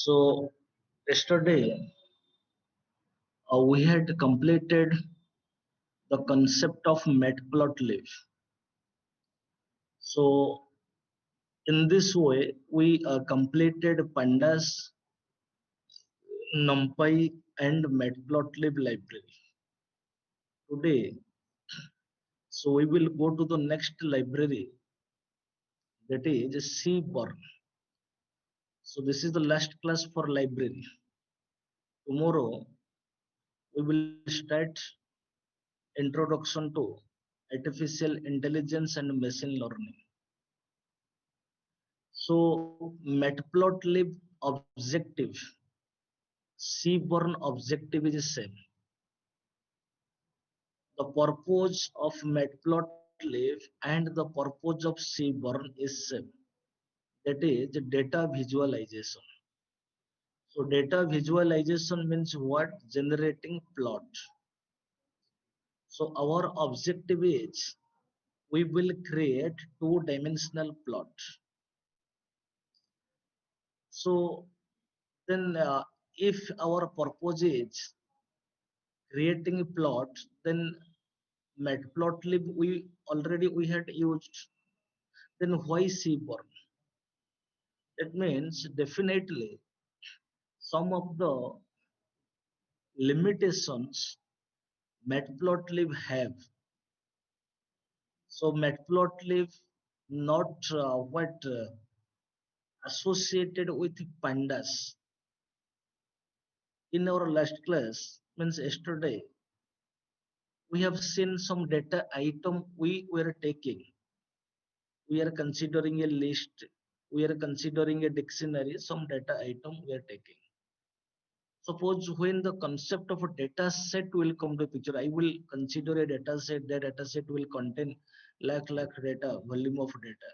So yesterday we had completed the concept of matplotlib. So in this way, we completed pandas, numpy, and matplotlib library. Today, so we will go to the next library, that is cburn. So this is the last class for library. Tomorrow we will start introduction to artificial intelligence and machine learning. So matplotlib objective, cburn objective is same. The purpose of matplotlib and the purpose of cburn is same. That is data visualization. So data visualization means what? Generating plot. So our objective is we will create two-dimensional plot. So then if our purpose is creating a plot, then matplotlib we had used. Then why cburn? That means definitely some of the limitations matplotlib have. So matplotlib not what associated with pandas. In our last class, means yesterday, we have seen some data item we were taking. We are considering a list, we are considering a dictionary, some data item we are taking. Suppose when the concept of a data set will come to picture, I will consider a data set, that data set will contain lakh data, volume of data.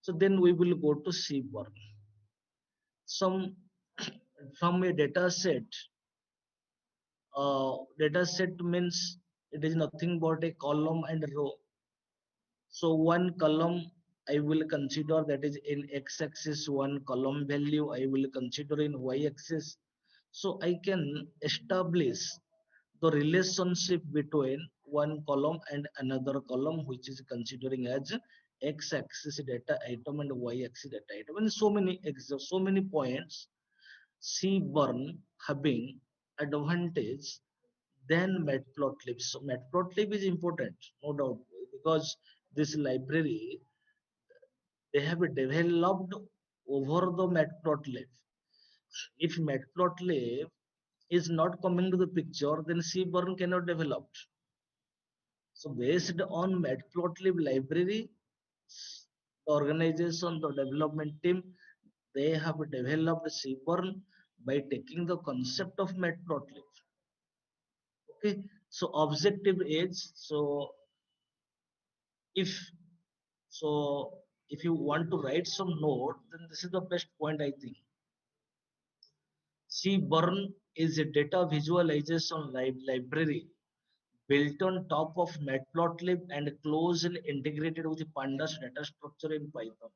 So then we will go to cburn. Some from a data set means it is nothing but a column and row. So one column I will consider, that is in x-axis, one column value I will consider in y-axis. So I can establish the relationship between one column and another column, which is considering as x-axis data item and y-axis data item. And so many points cburn having advantage than matplotlib. So matplotlib is important, no doubt, because this library they have developed over the matplotlib. If matplotlib is not coming to the picture, then cburn cannot develop. So based on matplotlib library, the organization, the development team, they have developed cburn by taking the concept of matplotlib. Okay, so objective is, if so if you want to write some note, then this is the best point I think. cburn is a data visualization library built on top of matplotlib and closely integrated with pandas data structure in Python.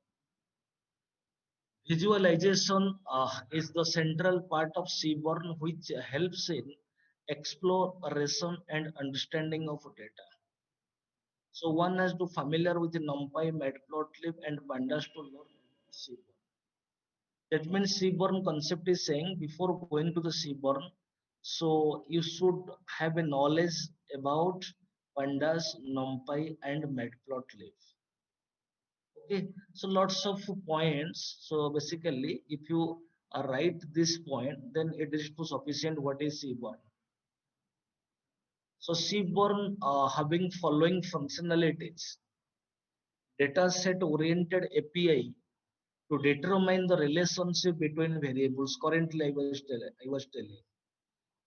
Visualization is the central part of cburn, which helps in exploration and understanding of data. So one has to familiar with the NumPy, Matplotlib, and Pandas to learn cburn. That means cburn concept is saying before going to the cburn, so you should have a knowledge about Pandas, NumPy, and Matplotlib. Okay, so lots of points. So basically, if you write this point, then it is too sufficient. What is cburn? So cburn having following functionalities: dataset oriented API to determine the relationship between variables. Currently, I was telling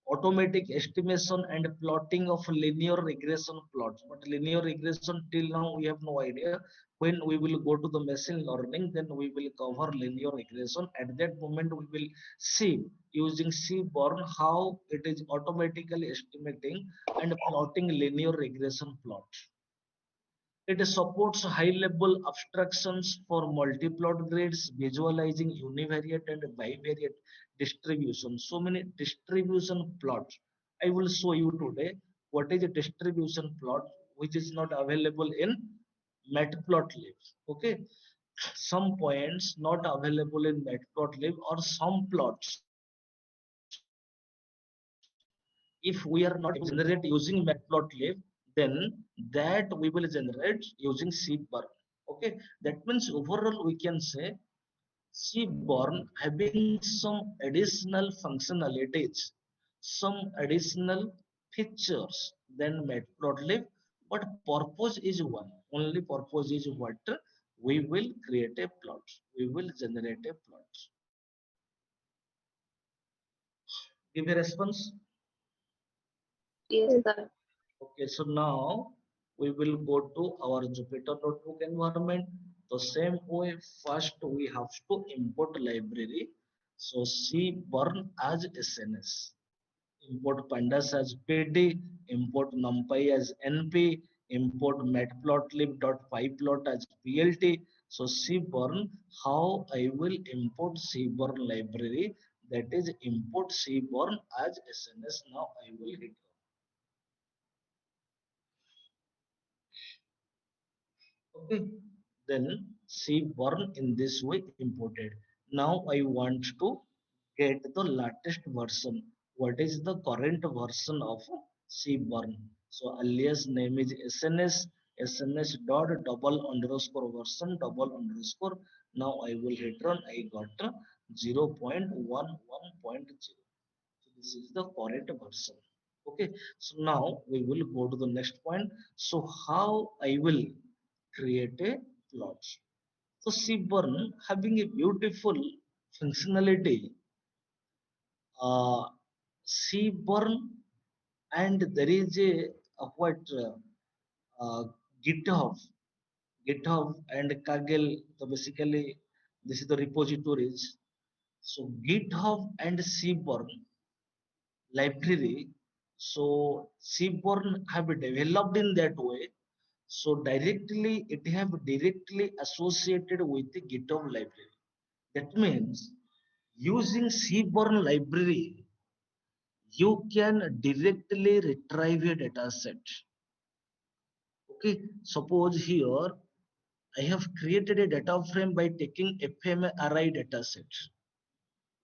automatic estimation and plotting of linear regression plots. But linear regression till now we have no idea. When we will go to the machine learning, then we will cover linear regression. At that moment, we will see using cburn how it is automatically estimating and plotting linear regression plot. It supports high-level abstractions for multi-plot grids, visualizing univariate and bivariate distribution. So many distribution plots. I will show you today what is a distribution plot which is not available in matplotlib. Okay, some points not available in matplotlib or some plots if we are not able to generate using matplotlib, then that we will generate using cburn. Okay, that means overall we can say cburn having some additional functionalities, some additional features than matplotlib, but purpose is one. Only purpose is what we will create a plot. We will generate a plot. Give a response. Yes, sir. Okay, so now we will go to our Jupyter Notebook environment. The same way, first we have to import library. So cburn as SNS, import pandas as PD, import numpy as NP, import matplotlib.pyplot as PLT. So cburn, how I will import cburn library, that is import cburn as SNS. Now I will hit. Okay, then cburn in this way imported. Now I want to get the latest version. What is the current version of cburn? So alias name is sns dot double underscore version double underscore. Now I will return I got 0.11.0. So this is the current version. Okay, so now we will go to the next point. So how I will create a plot. So cburn having a beautiful functionality, uh, cburn, and there is a what uh, GitHub, GitHub and Kaggle. So basically, this is the repositories. So GitHub and cburn library. So cburn have developed in that way. So directly, it have directly associated with the GitHub library. That means using cburn library, you can directly retrieve a data set. Okay, suppose here I have created a data frame by taking fMRI data set.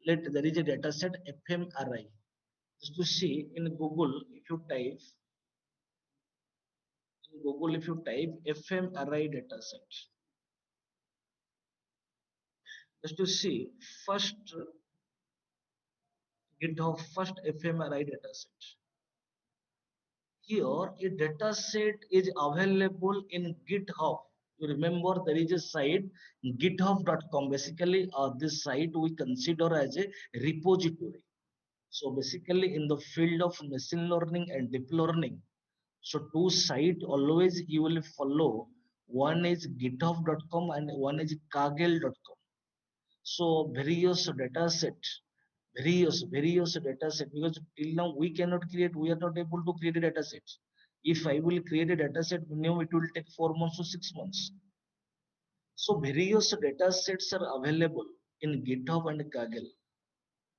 Let there is a data set fMRI. Just to see in Google, if you type fMRI data set, just to see first GitHub first fMRI data set. Here, a data set is available in GitHub. You remember there is a site github.com. Basically, this site we consider as a repository. So basically, in the field of machine learning and deep learning, so two sites always you will follow. One is github.com and one is kaggle.com. So various data set, because till now we are not able to create a data set. If I will create a data set, minimum it will take 4 months to 6 months. So various data sets are available in GitHub and Kaggle.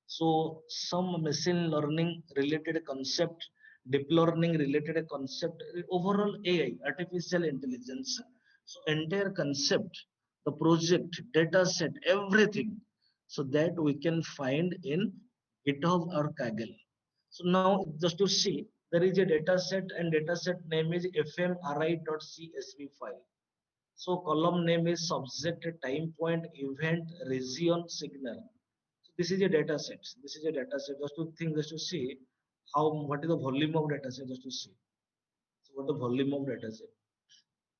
So some machine learning related concept, deep learning related concept, overall AI, artificial intelligence. So entire concept, the project, data set, everything. So that we can find in GitHub or Kaggle. So now just to see, there is a data set and data set name is fmri.csv file. So column name is subject, time point, event, region, signal. So this is a data set. This is a data set. Just to see how what is the volume of data set. Just to see. So what the volume of data set.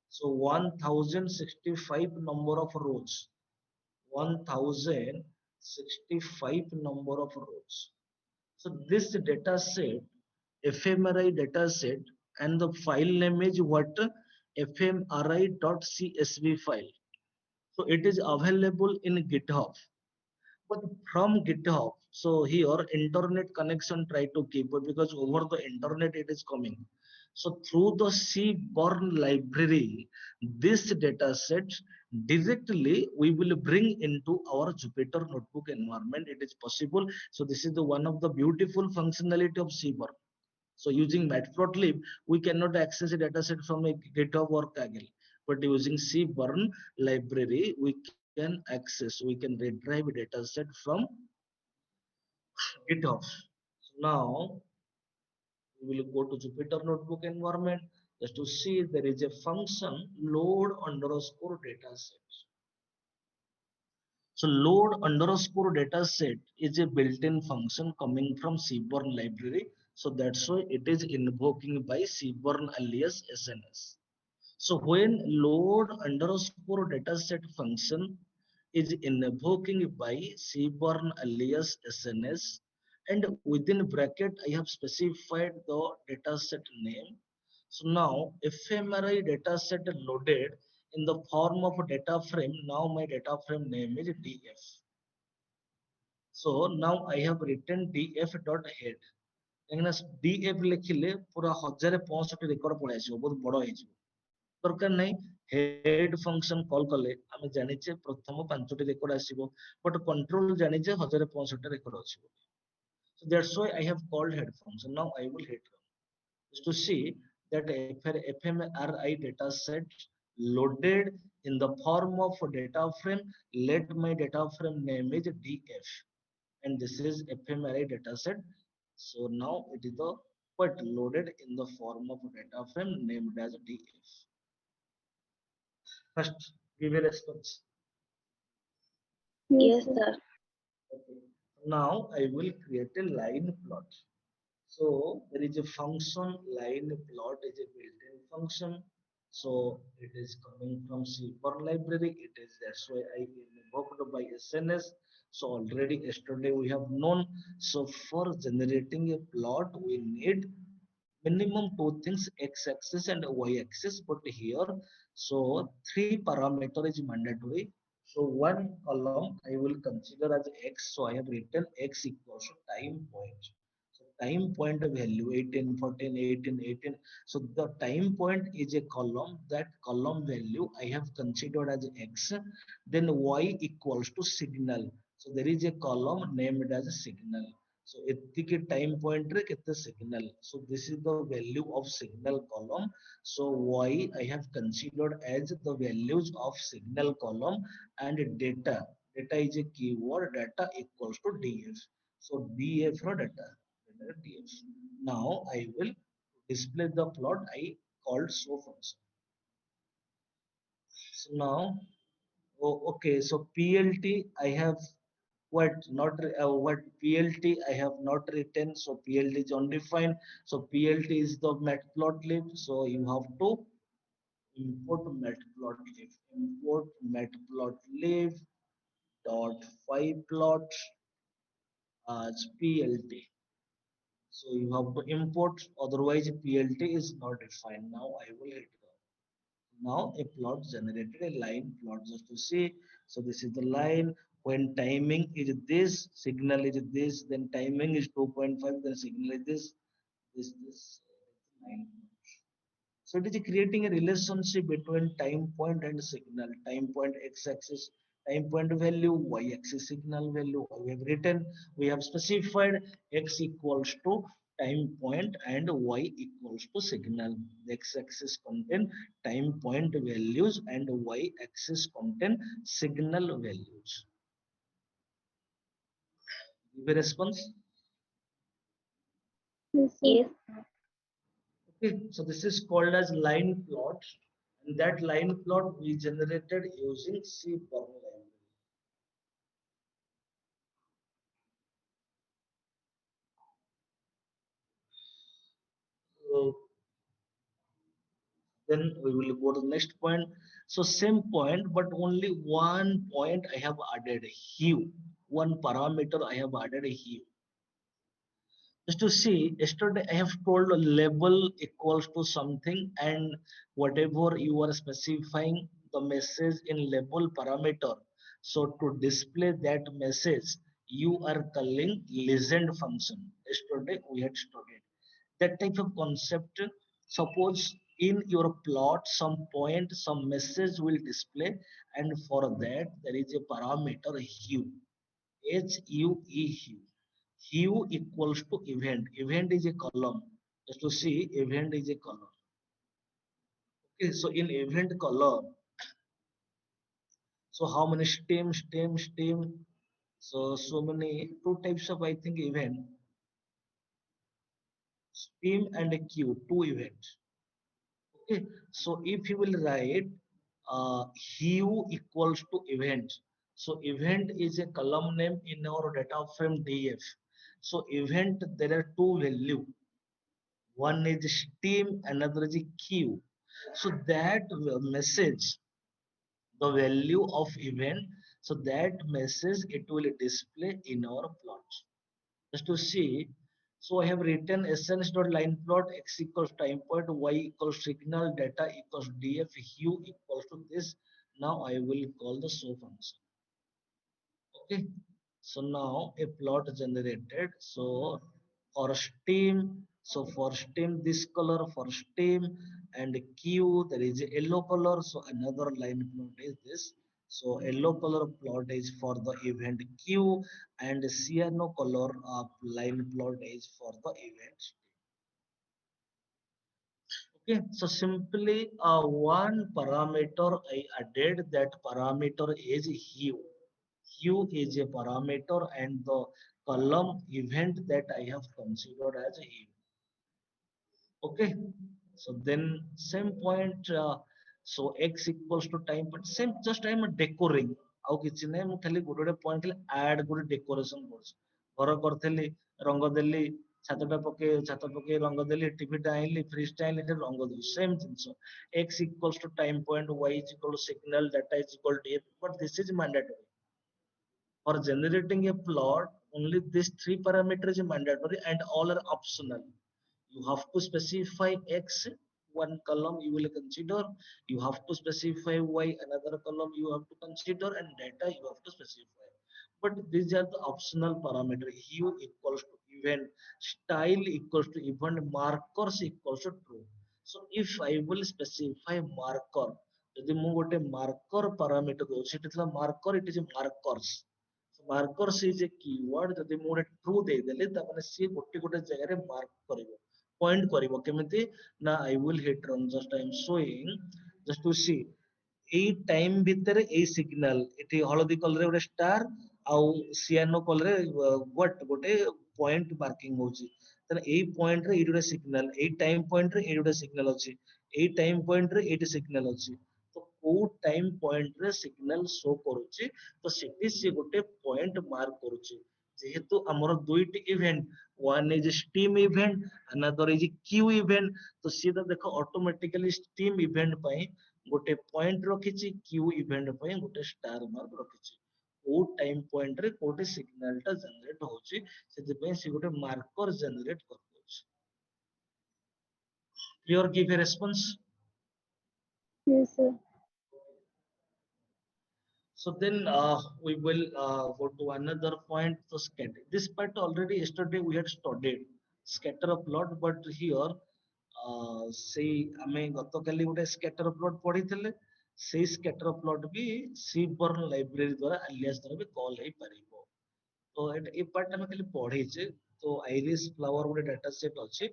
So 1065 number of rows. 1065 number of rows. So this data set, fMRI data set, and the file name is what? fmri.csv file. So it is available in GitHub. But from GitHub, so here internet connection try to keep, because over the internet it is coming. So through the Seaborn library, this data set directly we will bring into our Jupyter notebook environment. It is possible. So this is the one of the beautiful functionality of Seaborn. So using Matplotlib, we cannot access a dataset from a GitHub or Kaggle. But using Seaborn library, we can access, we can retrieve a dataset from GitHub. So now we will go to Jupyter Notebook environment just to see there is a function load underscore dataset. So load underscore dataset is a built-in function coming from Seaborn library. So that's why it is invoking by Seaborn alias SNS. So when load underscore dataset function is invoking by Seaborn alias SNS, and within bracket I have specified the dataset name. So now fMRI dataset loaded in the form of a data frame. Now my data frame name is DF. So now I have written df dot head. କାହିଁକିନା df ଲେଖିଲେ ପୁରା 1065 record ପଳେଇ ଆସିବ, ବହୁତ ବଡ ହେଇଯିବ, ଦରକାର ନାହିଁ। ହେଡ୍ ଫଙ୍କସନ କଲ୍ କଲେ ଆମେ ଜାଣିଛେ ପ୍ରଥମ 5ଟି ରେକର୍ଡ ଆସିବ, ବଟ୍ କଣ୍ଟ୍ରୋଲ ଜାଣିଛେ 1065 ରେକର୍ଡ ଅଛି। So that's why I have called head function. Now I will hit run just to see that fMRI data set loaded in the form of data frame. Let my data frame name is df, and this is fMRI dataset. So now it is the but loaded in the form of data frame named as df. First, give a response. Yes, sir. Okay. Now I will create a line plot. So there is a function line plot is a built-in function. So it is coming from Seaborn library. It is that's why I invoked by SNS. So already yesterday we have known. So for generating a plot, we need minimum two things: x-axis and y-axis. But here, so three parameter is mandatory. So one column I will consider as x. So I have written x equals to time point. So time point value 18, 14, 18, 18. So the time point is a column. That column value I have considered as x. Then y equals to signal. So there is a column named as a signal. So ଏତିକି time point ରେ କେତେ signal. So this is the value of signal column. So y I have considered as the values of signal column, and data. Data is a keyword. Data equals to df. So df for data. Df. Now I will display the plot I called show function. So now, oh, okay. So PLT I have what not what PLT I have not written. So PLT is undefined. So PLT is the matplotlib. So you have to import matplotlib. Import matplotlib dot pyplot as PLT. So you have to import. Otherwise PLT is not defined. Now I will hit run. Now a plot generated, a line plot just to see. So this is the line. When timing is this, signal is this, then timing is 2.5, then signal is this 9. So it is creating a relationship between time point and signal. Time point x-axis, time point value, y-axis signal value. We have written, we have specified x equals to time point and y equals to signal. The x-axis contain time point values and y-axis contain signal values. Give a response. Yes. Okay, so this is called as line plot, and that line plot we generated using Seaborn library. So then we will go to the next point. So same point, but only one point I have added hue. One parameter I have added a hue. Just to see, yesterday I have told label equals to something, and whatever you are specifying the message in label parameter. So to display that message, you are calling legend function. Yesterday we had studied that type of concept. Suppose in your plot some point some message will display, and for that there is a parameter hue, hue. Hue equals to event is a column. Just to see, event is a column. Okay, so in event column, so how many stem, so many two types of, I think, event, stem and a queue, two events. Okay, so if you will write hue equals to event, so event is a column name in our data frame df. So event, there are two value, one is stem, another is queue. So that message, the value of event, so that message it will display in our plot. Just to see, so I have written essence dot line plot x equals time point, y equals signal, data equals df, hue equals to this. Now I will call the show function. Okay, so now a plot generated. So for stem, so for stem this color for stem, and q there is a yellow color, so another line plot is this. So yellow color plot is for the event q, and cyano color line plot is for the event. Okay, so simply one parameter I added, that parameter is hue. Hue is a parameter and the column event that I have considered as a hue. Okay, so then same point, so x equals to time, but same, just I am decoring, ଆଉ କିଛି ନାହିଁ, ମୁଁ ଖାଲି ଗୋଟେ ଗୋଟେ point ଖାଲି add ଗୋଟେ decoration କରୁଛି, ଘର କରିଥିଲି, ରଙ୍ଗ ଦେଲି, ଛାତ ପକେଇ ରଙ୍ଗ ଦେଲି, ଟିଭି ଟା ଆଣିଲି, ଫ୍ରିଜ ଟା ଆଣିଲି, ରଙ୍ଗ ଦେଲି, same ଜିନିଷ, x equals to time point, y is equal to signal, data is equal to f, but this is mandatory for generating a plot. Only these three parameters is mandatory and all are optional. You have to specify x, one column you will consider, you have to specify y, another column you have to consider, and data you have to specify, but these are the optional parameter. Hue equals to event, style equals to event, markers equals to true. So if I will specify marker, ଯଦି ମୁଁ ଗୋଟେ marker parameter ଦଉଛି, ସେଠି ଥିଲା marker, it is a markers. So markers is a keyword, ଯଦି ମୁଁ ଗୋଟେ true ଦେଇଦେଲି ତାମାନେ ସିଏ ଗୋଟେ ଗୋଟେ ଜାଗାରେ mark କରିବ, point କରିବ, କେମିତି ନା I will hit run, just I am showing, just to see, ଏଇ ଟାଇମ ଭିତରେ ଏଇ ସିଗ୍ନାଲ, ଏଠି ହଳଦୀ କଲରେ ଗୋଟେ ଷ୍ଟାର, ଆଉ ସିଆନୋ କଲରେ what ଗୋଟେ ପଏଣ୍ଟ ମାର୍କିଂ ହଉଛି, ତାହେଲେ ଏଇ ପଏଣ୍ଟରେ ଏଇଠି ଗୋଟେ ସିଗ୍ନାଲ, ଏଇ ଟାଇମ ପଏଣ୍ଟରେ ଏଇଠି ଗୋଟେ ସିଗ୍ନାଲ ଅଛି, ଏଇ ଟାଇମ ପଏଣ୍ଟରେ ଏଇଠି ସିଗ୍ନାଲ ଅଛି, ତ କୋଉ ଟାଇମ ପଏଣ୍ଟରେ ସିଗ୍ନାଲ ଶୋ କରୁଛି, ତ ସେଠି ସିଏ ଗୋଟେ ପଏଣ୍ଟ ମାର୍କ କରୁଛି। ଯେହେତୁ ଆମର ଦୁଇଟି event, one is steam event, another is queue event, ତ ସିଏ ତ ଦେଖ ଅଟୋମେଟିକାଲି steam event ପାଇଁ ଗୋଟେ ପଏଣ୍ଟ ରଖିଛି, କ୍ୟୁ ଇଭେଣ୍ଟ ପାଇଁ ଗୋଟେ ଷ୍ଟାର ମାର୍କ ରଖିଛି, କୋଉ ଟାଇମ ପଏଣ୍ଟ ରେ କୋଉଠି ସିଗ୍ନାଲ ଟା ଜେନେରେଟ ହଉଛି, ସେଥିପାଇଁ ସେ ଗୋଟେ ମାର୍କର ଜେନେରେଟ କରିଦଉଛି। Clear? Give a response. Yes, sir. So then we will go to another point. So scatter. This part already yesterday we had studied scatter plot, but here ସେଇ ଆମେ ଗତକାଲି ଗୋଟେ ସ୍କାଟର ପ୍ଲଟ ପଢିଥିଲେ, ସେଇ ସ୍କାଟର ପ୍ଲଟ ବି seaborn ଲାଇବ୍ରେରୀ ଦ୍ୱାରା alias ଦ୍ୱାରା ବି call ହେଇପାରିବ। ତ ଏ ପାର୍ଟ ଆମେ ଖାଲି ପଢିଛେ। ତ ଆଇରିଶ ଫ୍ଲାୱାର ଗୋଟେ ଡାଟା ସେଟ୍ ଅଛି,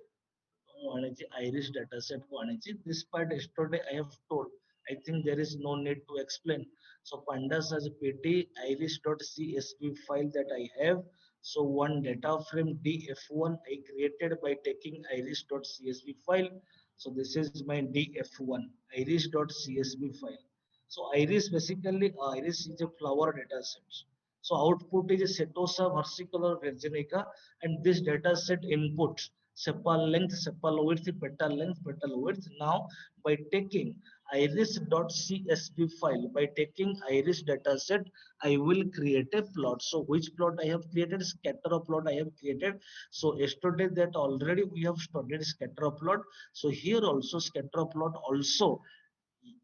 ମୁଁ ଆଣିଛି ଆଇରିଶ ଡାଟା ସେଟ୍ କୁ ଆଣିଛି। This part yesterday I have told, I think there is no need to explain. So pandas as pt iris.csv file that I have. So one data frame df1 I created by taking iris.csv file. So this is my df1 iris.csv file. So iris basically, iris is a flower data set. So output is a setosa versicolor virginica, and this data set input sepal length, sepal width, petal length, petal width. Now by taking iris.csv file, by taking iris dataset, I will create a plot. So which plot I have created? Scatter plot I have created. So yesterday that already we have studied scatter plot. So here also scatter plot also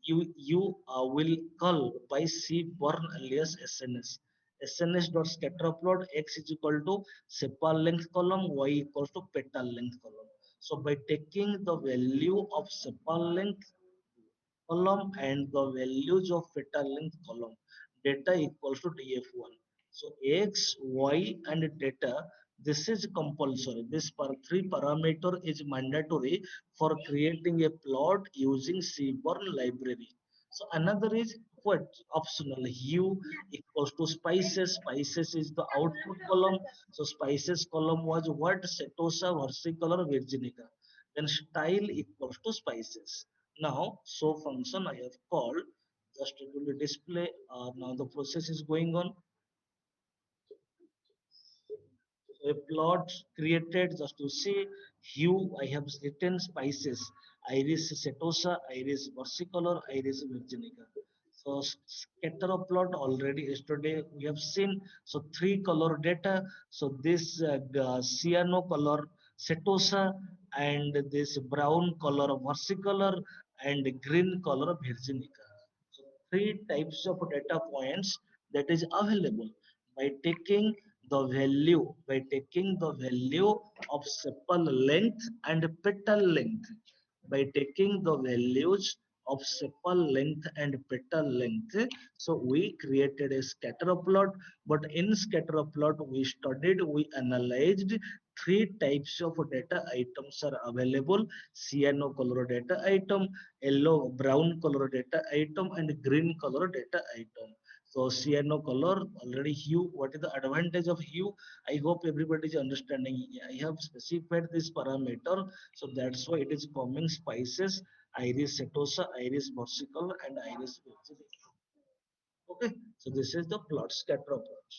you will call by cborn alias sns. sns dot scatter plot x is equal to sepal length column, y equals to petal length column. So by taking the value of sepal length column and the values of fetal length column, data equals to df1. So x, y and data, this is compulsory. This three parameter is mandatory for creating a plot using seaborn library. So another is what optional, hue equals to spices. Spices is the output column. So spices column was what, setosa, versicolor, virginica. Then style equals to spices. Now, show function I have called, just it will display. Now the process is going on. So a plot created, just to see hue. I have written spices: iris setosa, iris versicolor, iris virginica. So scatter plot already yesterday we have seen. So three color data. So this cyano color setosa, and this brown color versicolor, and green color virginica. So three types of data points that is available. By taking the value of sepal length and petal length, by taking the values of sepal length and petal length, so we created a scatter plot. But in scatter plot we analyzed three types of data items are available: cyano color data item, yellow brown color data item, and green color data item. So cyano color already, hue, what is the advantage of hue? I hope everybody is understanding. I have specified this parameter, so that's why it is coming spices, iris setosa, iris versicolor, and iris virginica. Okay, so this is the plot scatter approach.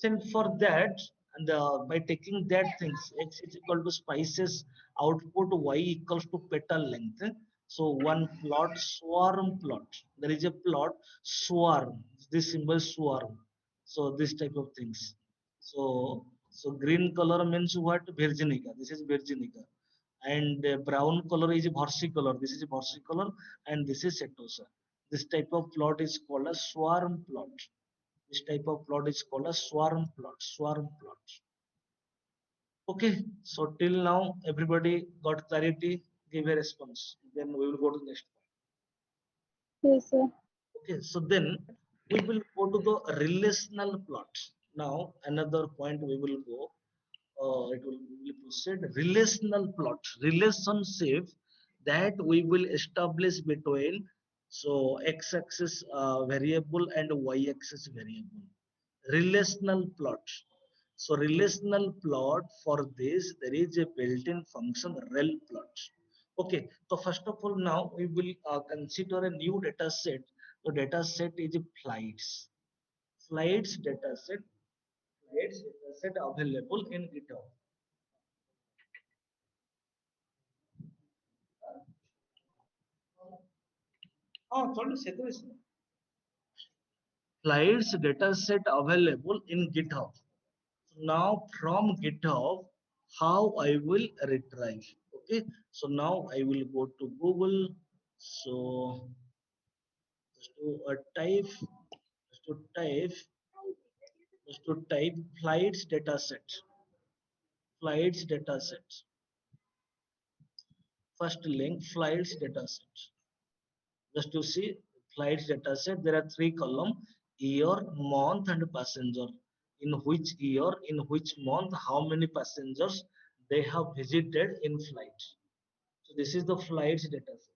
And for that, and by taking that things, x is equal to spices output, y equals to petal length. So one plot, swarm plot. There is a plot swarm. This symbol swarm. So this type of things. So green color means what? Virginica. This is virginica. And brown color is versicolor. This is versicolor, and this is setosa. This type of plot is called a swarm plot. This type of plot is called a swarm plot. Swarm plot. Okay, so till now everybody got clarity. Give a response. Then we will go to the next point. Yes, sir. Okay, so then we will go to the relational plot. Now another point we will go. It will proceed relational plot. Relationship that we will establish between so x-axis variable and y-axis variable. Relational plot. So relational plot, for this there is a built-in function rel plot. Okay, so first of all now we will consider a new data set. The data set is flights. Flights data set. Flights data set available in GitHub. Oh, sorry, Setu is Flights data set available in GitHub. Now from GitHub, how I will retrieve. Okay, so now I will go to Google. So just to just to type, just to type flights data set. Flights data set. First link, flights data set. Just to see flights data set, there are three column: year, month, and passenger. In which year, in which month, how many passengers they have visited in flight. So this is the flights data set.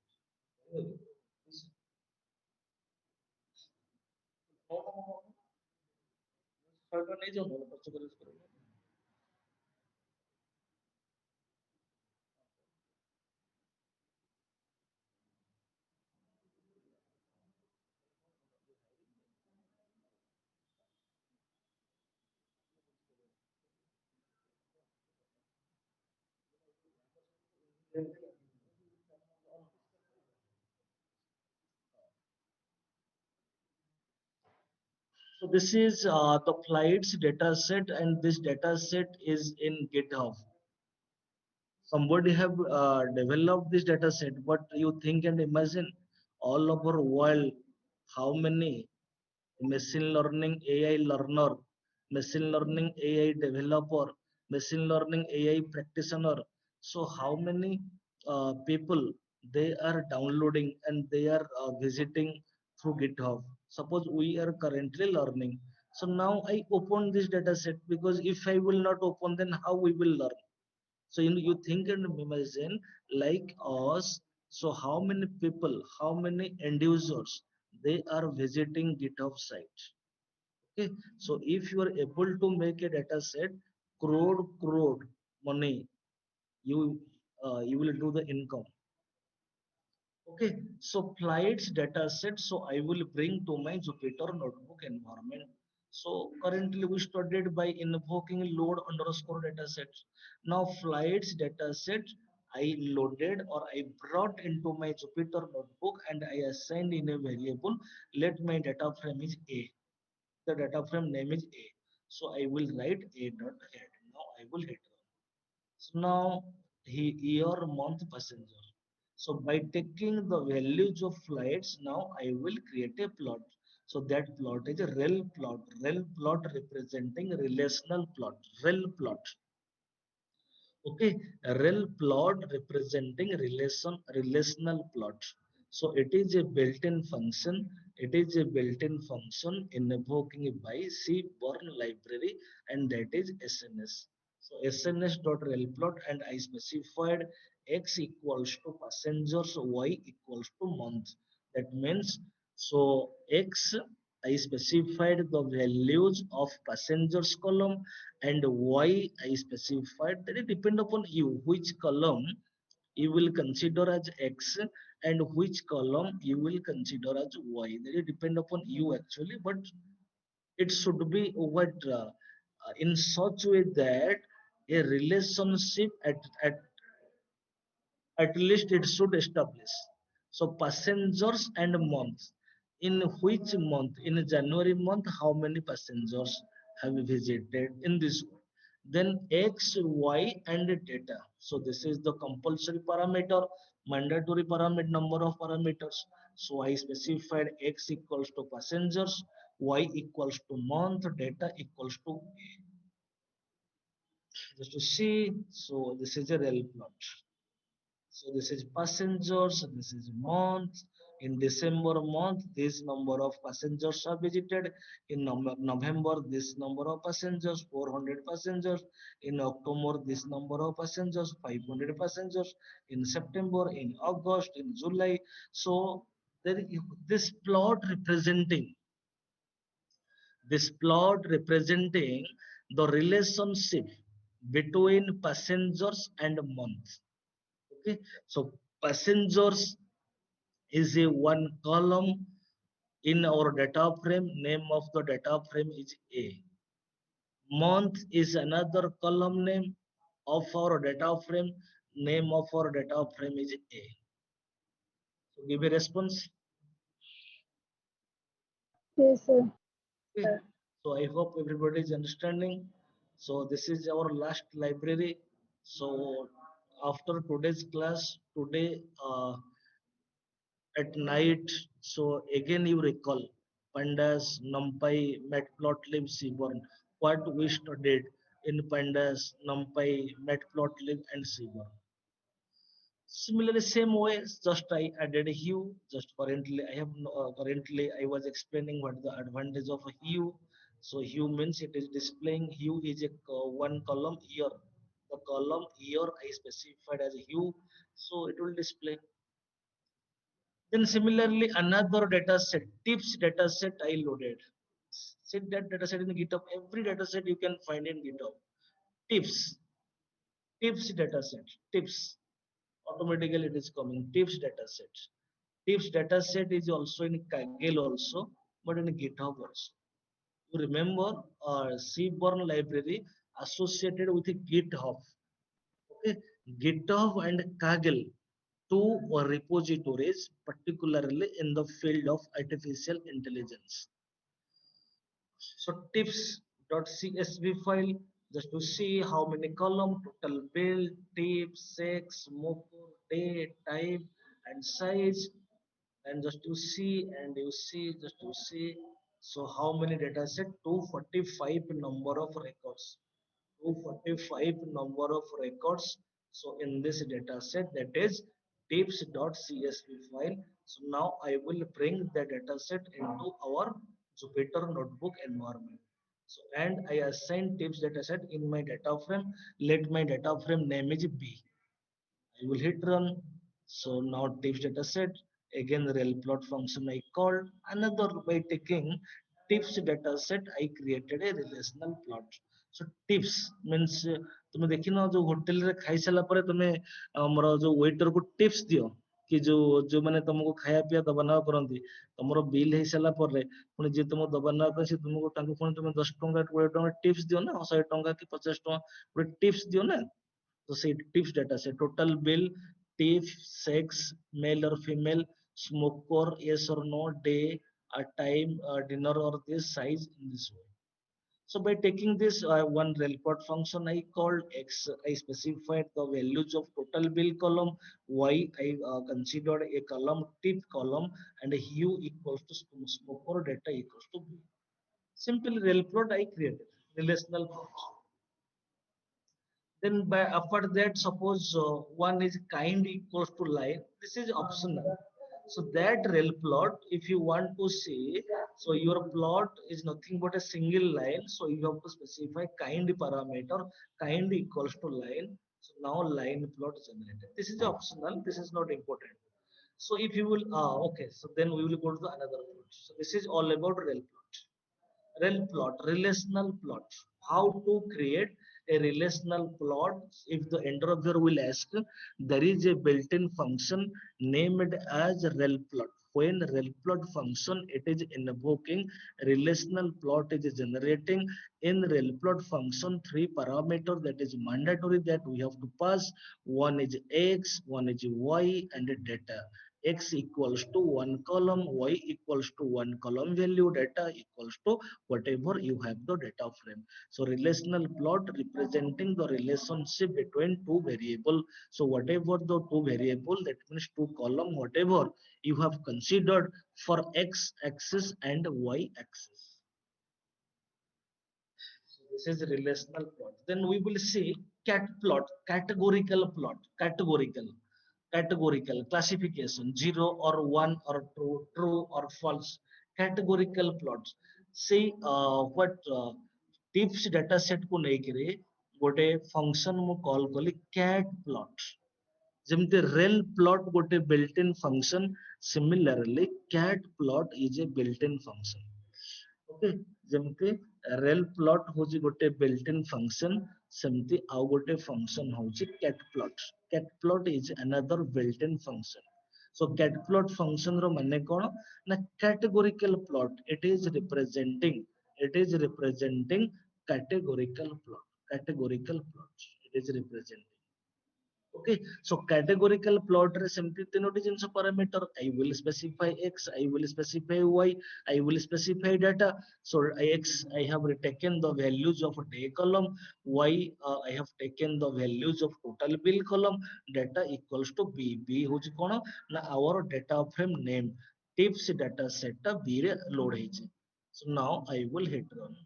So this is the flights data set, and this data set is in GitHub. Somebody have developed this data set, but you think and imagine all over world, how many machine learning AI learner, machine learning AI developer, machine learning AI practitioner, So how many people they are downloading and they are visiting through GitHub? Suppose we are currently learning. So now I open this data set, because if I will not open, then how we will learn? So you think and imagine like us. So how many people, how many end users they are visiting GitHub site? Okay. So if you are able to make a data set, crore money, you you will do the income. Okay, so flights data set, so I will bring to my Jupyter notebook environment. So currently we studied by invoking load underscore data set. Now flights data set I loaded, or I brought into my Jupyter notebook, and I assigned in a variable. Let my data frame is A, the data frame name is A. So I will write A dot head. Now I will hit run. So now year, month, passenger. So by taking the values of flights, now I will create a plot. So that plot is a rel plot representing relational plot, rel plot. Okay, a rel plot representing relational plot. So it is a built-in function. It is a built-in function invoking by cborn library, and that is sns. So sns.relplot, and I specified x equals to passengers, y equals to month. That means, so x, I specified the values of passengers column, and y I specified that it depend upon you which column you will consider as x and which column you will consider as y. That it depend upon you actually, but it should be what in such way that a relationship at least it should establish. So passengers and months. In which month? In January month, how many passengers have visited in this one? Then x, y, and data. So this is the compulsory parameter, mandatory parameter, number of parameters. So I specified x equals to passengers, y equals to month, data equals to a. Just to see, so this is a real plot. So this is passengers, this is month. In December month, this number of passengers are visited. In November, this number of passengers, 400 passengers. In October, this number of passengers, 500 passengers. In September, in August, in July. So there is this plot representing the relationship between passengers and months. Okay, so passengers is a one column in our data frame. Name of the data frame is A. Month is another column name of our data frame. Name of our data frame is A. So give a response. Yes, sir. Okay. So I hope everybody is understanding. So this is our last library. So after today's class, today at night. So again you recall pandas, numpy, matplotlib, seaborn. What we studied in pandas, numpy, matplotlib, and seaborn. Similarly, same way, just I added a hue. Just currently, currently I was explaining what the advantage of a hue. So hue means it is displaying. Hue is a one column year. The column year I specified as hue, so it will display. Then similarly, another data set, tips data set I loaded. Set that data set in GitHub. Every data set you can find in GitHub. Tips, tips data set, tips. Automatically it is coming. Tips data set. Tips data set is also in Kaggle also, but in GitHub also. You remember Seaborn library associated with GitHub. Okay, GitHub and Kaggle, two repositories, particularly in the field of artificial intelligence. So tips.csv file, just to see how many column, total bill, tips, sex, moko, day, type, and size, and just to see, and you see, just to see. So how many data set? 245 number of records. 245 number of records So in this data set, that is tips.csv file. So now I will bring the data set into our Jupyter notebook environment. So and I assign tips data set in my data frame. Let my data frame name is B. I will hit run. So now tips data set, again rel plot function I called. Another by taking tips data set, I created a relational plot. So tips means तुम देखिन जो hotel रे खाई सारा पर तुम हमर जो वेटर को टिप्स दियो कि जो माने तुमको खाया पिया दबा ना करंती तुमरो बिल हे सारा पर पुणी जे तुम दबा ना कर से तुमको तांको पुणी तुम 10 टंका 20 टंका टिप्स दियो ना 100 टंका कि 50 टंका पुणी टिप्स दियो ना तो say tips data say total bill tips sex male or female smoker yes or no day a time dinner or this size in this way. So by taking this one report function I called x, I specified the values of total bill column, y I considered a column tip column, and hue equals to smoker data equals to b. Simple rel plot I created relational plot. Then by after that suppose one is kind equals to line, this is optional. So that rel plot if you want to see, so your plot is nothing but a single line, so you have to specify kind parameter, kind equals to line. So now line plot is generated. This is optional, this is not important. So if you will okay, so then we will go to the another plot. So this is all about rel plot. Rel plot, relational plot. How to create a relational plot? If the interviewer will ask, there is a built-in function named as rel plot. When rel plot function, it is invoking relational plot is generating in rel plot function three parameters that is mandatory that we have to pass. One is x, one is y, and data x equals to one column, y equals to one column value, data equals to whatever you have the data frame. So relational plot representing the relationship between two variable. So whatever the two variable, that means two column, whatever you have considered for x axis and y axis. So this is relational plot. Then we will see cat plot, categorical classification, 0 or 1 or 2, true or false, categorical plots. See what tips data set को लेके गोटे function मु call कली cat plot. ଯେମିତି rel plot ଗୋଟେ built in function, similarly cat plot is a built in function. Okay, ଯେମିତି rel plot ହଉଛି ଗୋଟେ built in function, ସେମିତି ଆଉ ଗୋଟେ function ହଉଛି cat plot. Cat plot is another built in function. So cat plot function ର ମାନେ କଣ ନା categorical plot, it is representing categorical plot, it is representing. Okay, so categorical plot रे सेमती तीनोटी जिंस parameter, I will specify x, I will specify y, I will specify data. So x I have taken the values of day column, y I have taken the values of total bill column, data equals to b. B होची कोन ना our data frame name tips data set टा b रे load ହେଇଛି. So now I will hit run.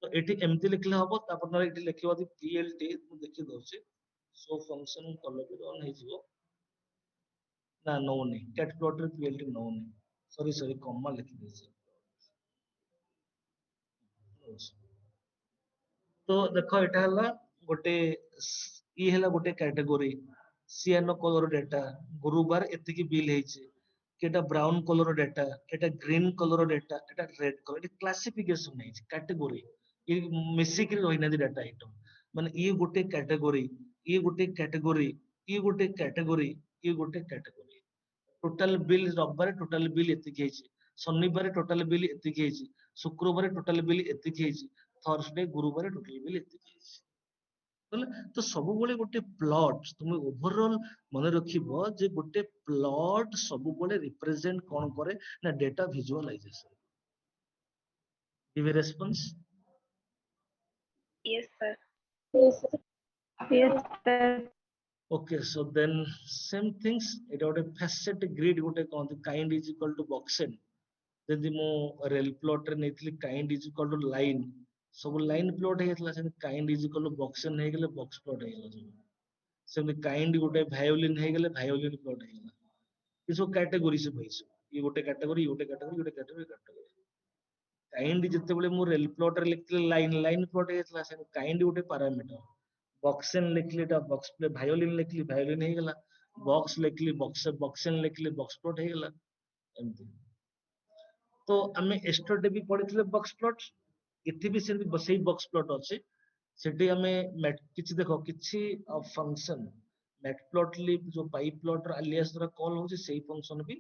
तो eighty एमती लिखले हबो, तापर ना एटी लिखिबो plt मु देखि दउची. So function कले भी रन ହେଇଯିବ ना नौनी cat plot रे plt नौनी, sorry comma लिखि देछि. तो देखो एटा हला गोटे ई हला गोटे कैटेगरी सियानो कलर डाटा, गुरुवार एतिकी बिल ହେଇଛି, केटा ब्राउन कलर डाटा, एटा ग्रीन कलर डाटा, एटा रेड कलर, एटा क्लासिफिकेशन ହେଇଛି कैटेगरी. ई मिसिक रे होइना डाटा आइटम माने ई गोटे कैटेगरी, ई गोटे कैटेगरी, ई गोटे कैटेगरी, ई गोटे कैटेगरी. टोटल बिल रविवार टोटल बिल एतिकी ହେଇଛି, शनिवार टोटल बिल एतिकी ହେଇଛି, शुक्रवार टोटल बिल एतिकी ହେଇଛି, थर्सडे गुरुवार टोटल बिल एतिकी ହେଇଛି. तो सबुबले गोटे प्लॉट तुम ओवरऑल मन रखिबो जे गोटे प्लॉट सबुबले रिप्रेजेंट कोन करे ना data visualization. Give a response. Yes, sir. Yes, sir. Yes, sir. Okay, so then same things it out a facet grid गोटे कोन kind is equal to boxen. जदि मो रेल प्लॉट रे नेथली kind is equal to line, सब line plot हेतला से kind is equal to boxen हे गेले box plot हे गेला. सेमती kind गोटे भायोलिन हे गेले भायोलिन प्लॉट हे गेला ये सब कैटेगरी से पैसे ये गोटे कैटेगरी गोटे कैटेगरी गोटे कैटेगरी कैटेगरी काइंड जिते बळे मु रेल प्लॉट रे लिखले लाइन लाइन प्लॉट हेतला से काइंड गोटे पैरामीटर बॉक्सन लिखली ता बॉक्स पे भायोलिन लिखली भायोलिन हे गेला बॉक्स लिखली बॉक्स बॉक्सन लिखली बॉक्स प्लॉट हे गेला एमती तो आमे एस्टरडे भी पढिथिले बॉक्स प्लॉट इथि भी से बसई बॉक्स प्लॉट अछि सेठी हमें किछि देखो किछि फंक्शन मैटप्लॉटलिब जो पाई प्लॉट अलियास द्वारा कॉल होछि सेही फंक्शन भी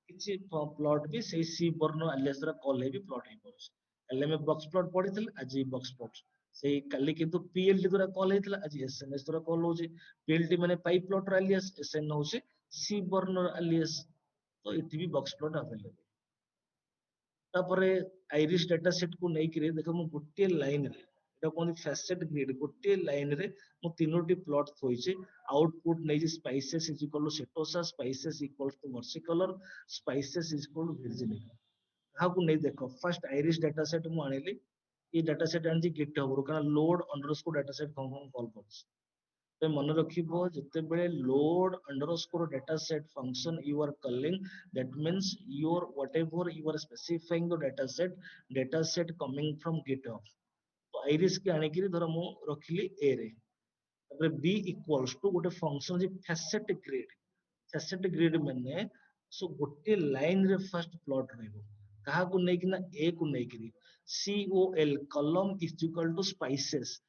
किछि प्लॉट भी सेही सी वर्ण अलियास द्वारा कॉल हे भी प्लॉट हे परछ एले में बॉक्स प्लॉट पढिथिले आज बॉक्स प्लॉट सेही काली किंतु पीएलडी द्वारा कॉल हेतिला आज एसएनएस द्वारा कॉल होछि पीएलडी माने पाई प्लॉट अलियास एसएन होछि सी वर्ण अलियास तो इथि भी बॉक्स प्लॉट अवेलेबल तापरे आइरिस डाटा सेट को नै कि देखो मु गोटे लाइन रे एटा कोन फैसेट ग्रिड गोटे लाइन रे मु तीनोटी प्लॉट थोइचे आउटपुट नै जे species is equal to setosa species equal to versicolor species is equal to virginica हा को नै देखो फर्स्ट आइरिस डाटा सेट मु आनिली ये डाटा सेट आनजी गिटहब रो कारण load underscore data set call करछ तो मन रखिबो जते बेले load underscore data set function you are calling that means your whatever you are specifying the data set coming from github तो iris के आने के धर मु रखिली a रे तापर b equals to गोटे फंक्शन जे facet grid माने सो गोटे लाइन रे फर्स्ट प्लॉट रहबो कहा को नै कि ना a को नै कि col column is equal to spices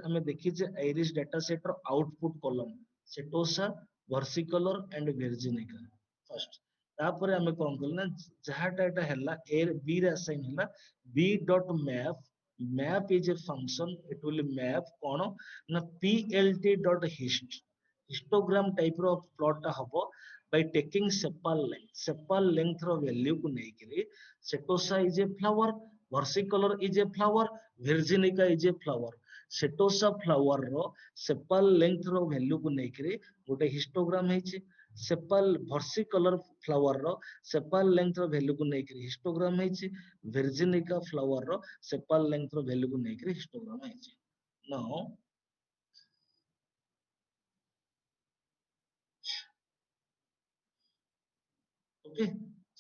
हमें देखी जे आइरिस डाटा सेट रो output column setosa versicolor and virginica first तापर हमें कोन करल ना जहा डाटा हैला a b रे असाइन हैला b dot map is a function it will map कोन ना plt डॉट हिस्टोग्राम टाइप रो प्लॉट ता हबो by taking sepal length रो वैल्यू को नै करी setosa is a flower versicolor is a flower virginica is a flower setosa flower रो सेपल लेंथ रो वैल्यू को नै करी गोटे हिस्टोग्राम हेछि सेपल versicolor फ्लावर रो सेपल लेंथ रो वैल्यू को नै करी हिस्टोग्राम हेछि virginica फ्लावर रो सेपल लेंथ रो वैल्यू को नै करी हिस्टोग्राम हेछि now okay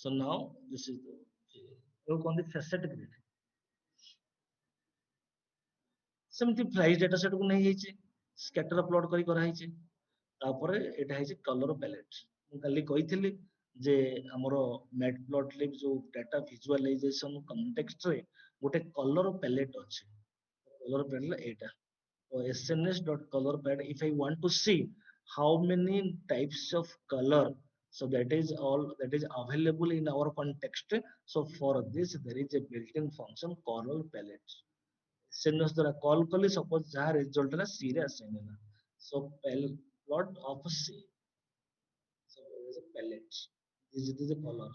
so now this is the on the facet grid सेमती प्राइस डाटा सेट को नै हेछि स्कैटर प्लॉट करी करा हेछि तापरे एटा हेछि कलर पैलेट मु काली कहिथिली जे हमरो मैटप्लॉटलिब जो डाटा विजुअलाइजेशन कॉन्टेक्स्ट रे गोटे कलर पैलेट अछि colour palette Etah so sns.colorpad if I want to see how many types of color so that is all that is available in our context so for this there is a built-in function color palette sns द्वारा call कली suppose जहा result ना सी रे assign ना so plot of c so there is a palette this is the color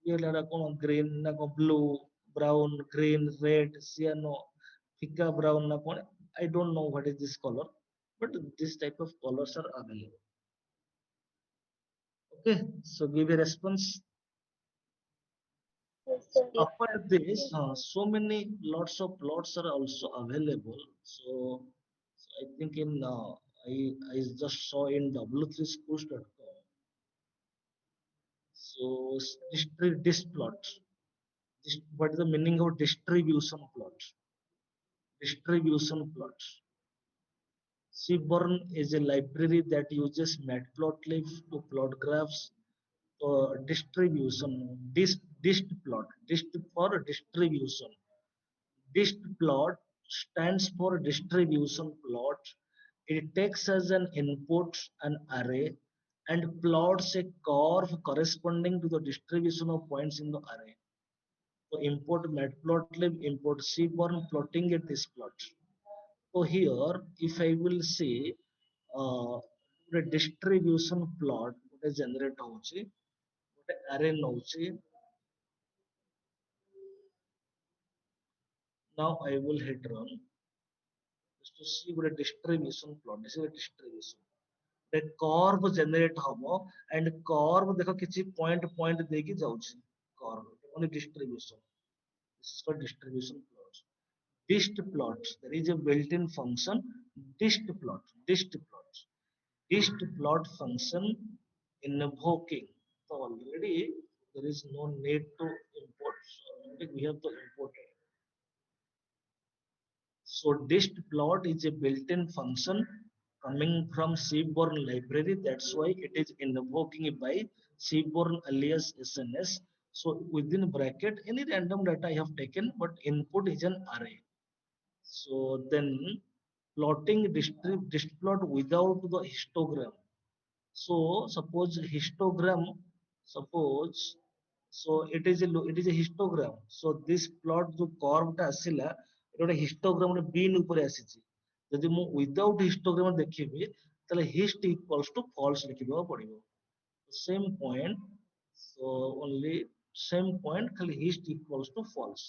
ये लड़ा कौन green ना को ब्लू ब्राउन ग्रीन रेड सियानो fika brown na kone I don't know what is this color but this type of colors are available okay so give a response Yes, sir. apart this so many lots of plots are also available so I think in I just saw in w3schools.com so district plot what is the meaning of distribution plot Seaborn is a library that uses matplotlib to plot graphs distribution dist plot dist for distribution dist plot stands for distribution plot it takes as an input an array and plots a curve corresponding to the distribution of points in the array so import matplotlib import seaborn plotting a this plot so here if I will say the distribution plot ଗୋଟେ generate ହଉଛି ଗୋଟେ array ନଉଛି now I will hit run just to see ଗୋଟେ distribution plot this is a distribution the curve generate ହବ and curve ଦେଖ କିଛି point ଦେଇକି ଯାଉଛି curve only distribution this is called distribution plot dist plots there is a built-in function dist plot, dist plot function invoking. So already there is no need to import, so already we have to import it. So dist plot is a built-in function coming from Seaborn library. That's why it is invoking by Seaborn alias SNS. So within bracket any random data I have taken, but input is an array. So then plotting dist plot without the histogram. So suppose histogram, suppose, so it is a histogram. So this plot जो curve टा आसिला एटा ଗୋଟେ histogram रे bin ଉପରେ ଆସିଛି. ଯଦି ମୁଁ without histogram ଦେଖିବି ତାହେଲେ hist equals to false ଲେଖିବାକୁ ପଡିବ. Same point, so only same point खाली hist equals to false.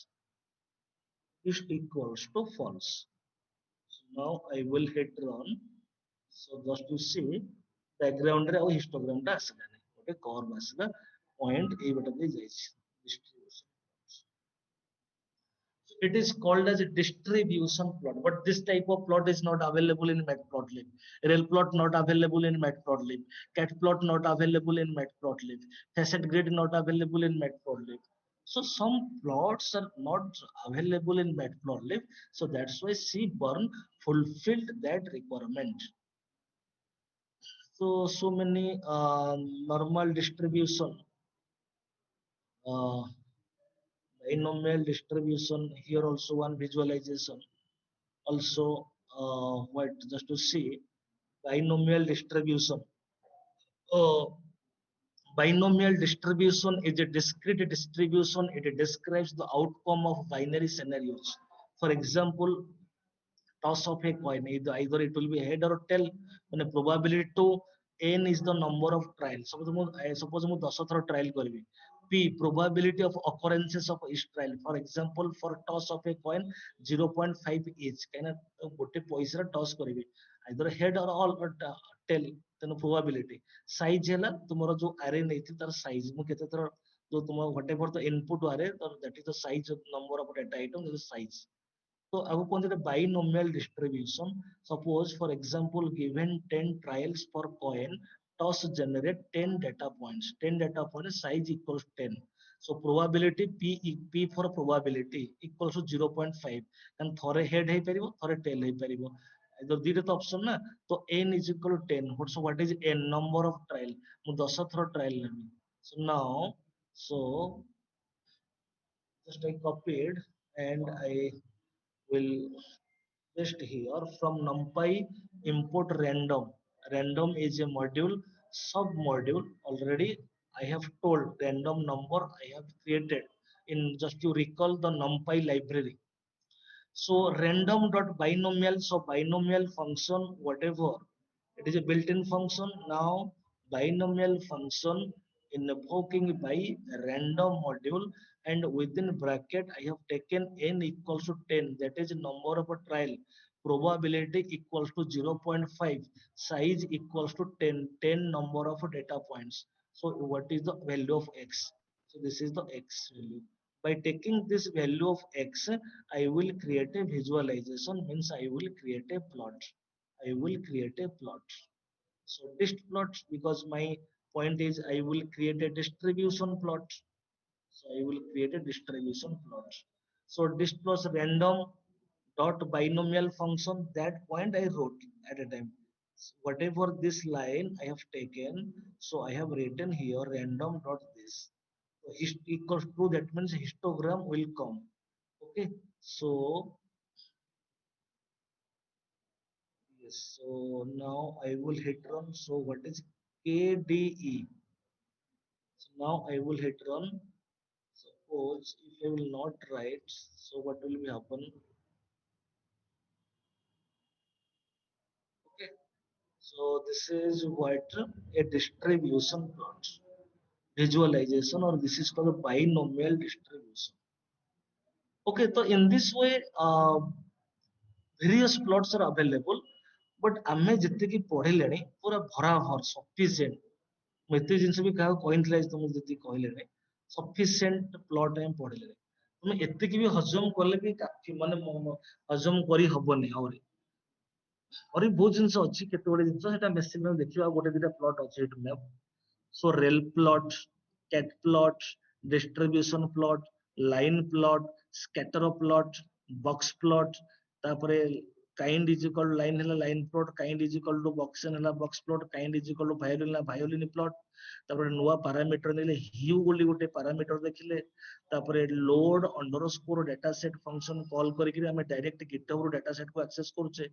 Hist equals to false. So now I will hit run. So just to see background रे ଆଉ histogram ଟା ଆସିଲାନି, ଗୋଟେ curve ଆସିଲା, point ଏଇ ବାଟ ଦେଇ ଯାଇଛି distribution. So it is called as a distribution plot, but this type of plot is not available in matplotlib. Rel plot not available in matplotlib. Cat plot not available in matplotlib. Facet grid not available in matplotlib. So some plots are not available in matplotlib, so that's why Seaborn fulfilled that requirement. So many normal distribution, uh, binomial distribution, here also one visualization. Also what, just to see binomial distribution. uh, Binomial distribution is a discrete distribution. It describes the outcome of binary scenarios. For example, toss of a coin, either it will be head or tail. When a probability to n is the number of trials. Suppose ମୁଁ 10 ଥର trial କରିବି. P, probability of occurrences of each trial. For example, for toss of a coin 0.5 each, କାହିଁକିନା ଗୋଟେ ପଇସାରେ toss କରିବି, either head or all or tail, ତେଣୁ probability size ହେଲା ତୁମର ଯୋଉ array ନେଇଥିବ ତାର size, ମୁଁ କେତେ ଥର ଯୋଉ ତୁମ whatever the input array, that is the size of number of data item, that is size. So I will consider binomial distribution. Suppose, for example, given 10 trials per coin, toss generate 10 data points. 10 data points size equals 10. So probability P for probability equals to 0.5. And thore head hai paribo, thore tail hai paribo. Either the option na, so n is equal to 10. So what is n? Number of trial. Mu 10 thoro trial nami. So now, so just I copied and I will paste here. From NumPy import random. Random is a module, sub module. Already I have told random number I have created in, just to recall the NumPy library. So random dot binomial, so binomial function whatever, it is a built-in function. Now binomial function invoking by random module, and within bracket I have taken n equals to 10, that is number of a trial, probability equals to 0.5, size equals to 10, 10 number of data points. So what is the value of x? So this is the x value. By taking this value of x, I will create a visualization, means I will create a plot. I will create a plot. So dist plot, because my point is I will create a distribution plot. So I will create a distribution plot. So dist plus random dot binomial function, that point I wrote at a time. So whatever this line I have taken, so I have written here random dot this. So hist equals to, that means histogram will come. Okay, so yes, so now I will hit run. So what is KDE? So now I will hit run. Suppose if I will not write, so what will be happen? Okay, so this is what a distribution plot visualization, or this is called a binomial distribution. Okay, so in this way, various plots are available, but ଆମେ ଯେତିକି ପଢିଲେଣି ପୁରା ଭରାଭର sufficient, ମୁଁ ଏତେ ଜିନିଷ ବି କାହାକୁ କହିନଥିଲି ଆଜି ତମକୁ ଯେତିକି କହିଲେଣି sufficient plot ଆମେ ପଢିଲେଣି, ତମେ ଏତିକି ବି ହଜମ କଲେ ବି କାଫି, ମାନେ ହଜମ କରି ହବନି ଆହୁରି, और बहुत जिन अच्छी केते गुडे जिन सेटा मेसिन में देखिबा गोटे दिटा प्लॉट अछि heat map so rel plot cat plot distribution plot line plot scatter plot box plot तापरे काइंड इज इक्वल लाइन है line plot kind is equal to boxen है box plot kind is equal to violin violin plot तापरे नुवा parameter नेले ह्यू बोली गोटे parameter देखिले तापरे load underscore data set function call करके हमें डायरेक्ट गिटहब डाटा सेट को एक्सेस करछे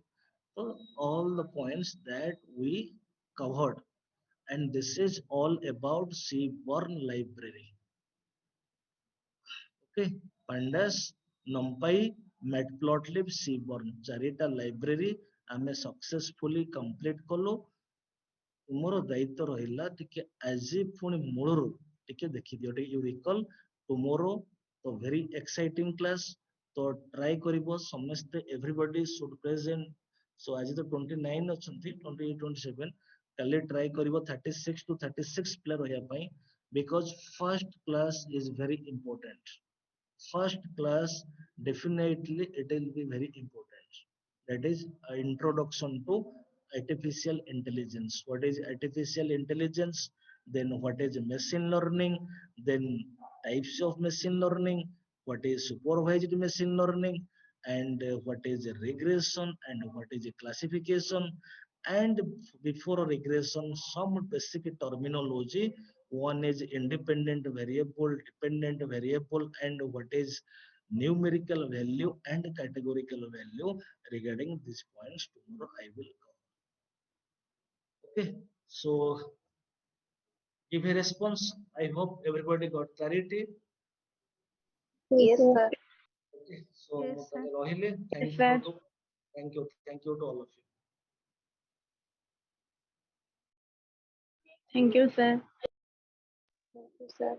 तो all the points that we covered and this is all about Seaborn library. Okay, pandas numpy matplotlib Seaborn charita library आमे successfully complete कलो तुमरो दायित्व रहिला टिके आजी पुणी मूलरू टिके देखि दियो टिके यू रिकॉल टुमारो तो वेरी एक्साइटिंग क्लास तो ट्राई करिवो समस्त एवरीबॉडी शुड प्रेजेंट सो आज तो 29 अछंती 28 27 कल ट्राई करिवो 36 to 36 प्लेयर होया पई because first class is very important first class definitely it will be very important that is introduction to artificial intelligence what is artificial intelligence then what is machine learning then types of machine learning what is supervised machine learning and what is regression and what is classification and before regression some basic terminology one is independent variable dependent variable and what is numerical value and categorical value regarding these points tomorrow I will cover. Okay, so give a response. I hope everybody got clarity. Yes, sir. Okay, so Yes, sir. Rohile, Yes, sir. thank you to all of you. Thank you, sir. Thank you, sir.